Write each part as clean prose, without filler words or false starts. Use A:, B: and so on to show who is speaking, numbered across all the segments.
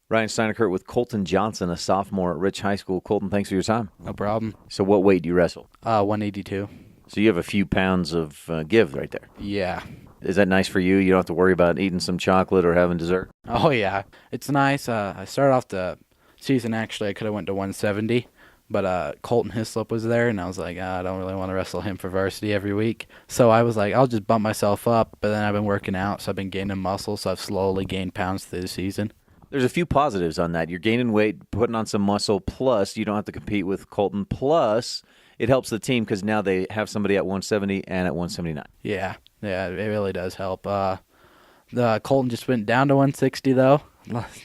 A: Ryan Steineckert with Colton Johnson, a sophomore at Rich High School. Colton, thanks for your time.
B: No problem.
A: So what weight do you wrestle?
B: 182.
A: So you have a few pounds of give right there.
B: Yeah.
A: Is that nice for you? You don't have to worry about eating some chocolate or having dessert?
B: Oh, yeah. It's nice. I started off the season, actually, I could have went to 170, but Colton Hislop was there, and I was like, I don't really want to wrestle him for varsity every week. So I was like, I'll just bump myself up, but then I've been working out, so I've been gaining muscle, so I've slowly gained pounds through the season.
A: There's a few positives on that. You're gaining weight, putting on some muscle, plus you don't have to compete with Colton, plus it helps the team because now they have somebody at 170 and at 179.
B: Yeah, it really does help. The Colton just went down to 160, though,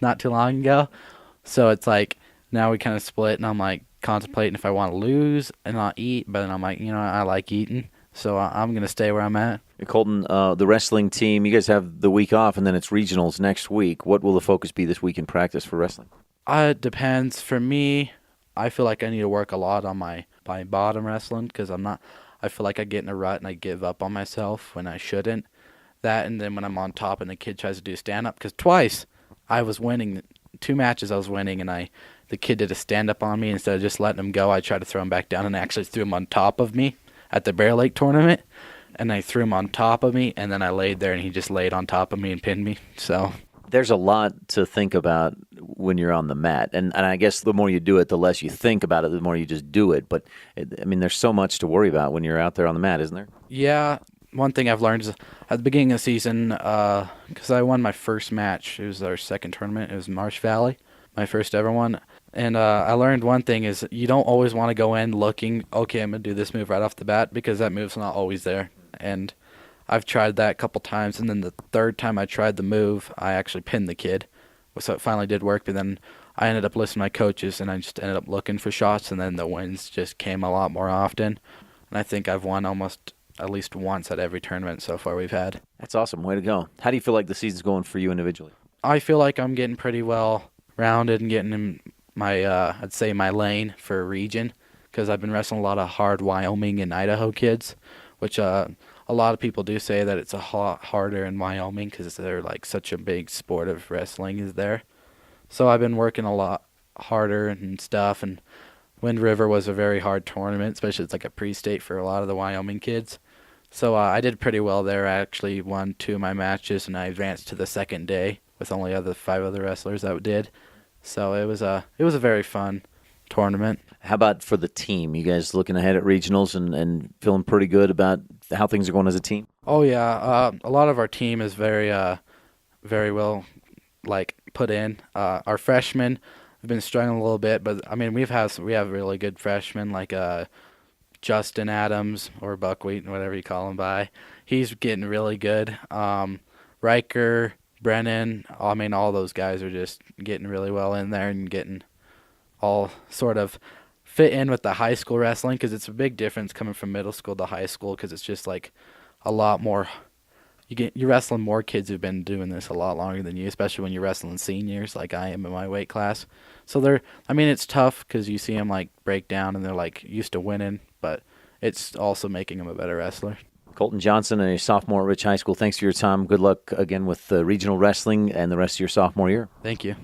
B: not too long ago. So it's like now we kind of split, and I'm like contemplating if I want to lose and not eat, but then I'm like, I like eating, so I'm going to stay where I'm at.
A: Colton, the wrestling team, you guys have the week off, and then it's regionals next week. What will the focus be this week in practice for wrestling?
B: It depends. For me, I feel like I need to work a lot on my bottom wrestling because I feel like I get in a rut and I give up on myself when I shouldn't. That, and then when I'm on top and the kid tries to do stand-up, because twice I was winning, 2 matches I was winning, and the kid did a stand-up on me. Instead of just letting him go, I tried to throw him back down, and I actually threw him on top of me at the Bear Lake tournament. And I threw him on top of me, and then I laid there, and he just laid on top of me and pinned me. So
A: there's a lot to think about when you're on the mat. And I guess the more you do it, the less you think about it, the more you just do it. But, there's so much to worry about when you're out there on the mat, isn't there?
B: Yeah. One thing I've learned is at the beginning of the season, because I won my first match. It was our second tournament. It was Marsh Valley, my first ever one. And I learned one thing is you don't always want to go in looking, okay, I'm going to do this move right off the bat, because that move's not always there. And I've tried that a couple times, and then the third time I tried the move, I actually pinned the kid. So it finally did work, but then I ended up listening to my coaches, and I just ended up looking for shots, and then the wins just came a lot more often. And I think I've won almost at least once at every tournament so far we've had.
A: That's awesome. Way to go. How do you feel like the season's going for you individually?
B: I feel like I'm getting pretty well rounded and getting in my, I'd say my lane for a region, because I've been wrestling a lot of hard Wyoming and Idaho kids, which a lot of people do say that it's a lot harder in Wyoming because they're like such a big sport of wrestling is there. So I've been working a lot harder and stuff, and Wind River was a very hard tournament, especially it's like a pre-state for a lot of the Wyoming kids. So I did pretty well there. I actually won 2 of my matches, and I advanced to the second day with only 5 other wrestlers that did. So it was a very fun tournament.
A: How about for the team? You guys looking ahead at regionals and feeling pretty good about how things are going as a team?
B: Oh yeah, a lot of our team is very well put in. Our freshmen have been struggling a little bit, but we have really good freshmen like Justin Adams or Buckwheat, whatever you call him by. He's getting really good. Riker, Brennan, all those guys are just getting really well in there and getting all sort of fit in with the high school wrestling, because it's a big difference coming from middle school to high school, because it's just like a lot more. You're wrestling more kids who've been doing this a lot longer than you, especially when you're wrestling seniors like I am in my weight class. So it's tough because you see them like break down and they're like used to winning, but it's also making them a better wrestler.
A: Colton Johnson, a sophomore at Rich High School, thanks for your time. Good luck again with regional wrestling and the rest of your sophomore year.
B: Thank you.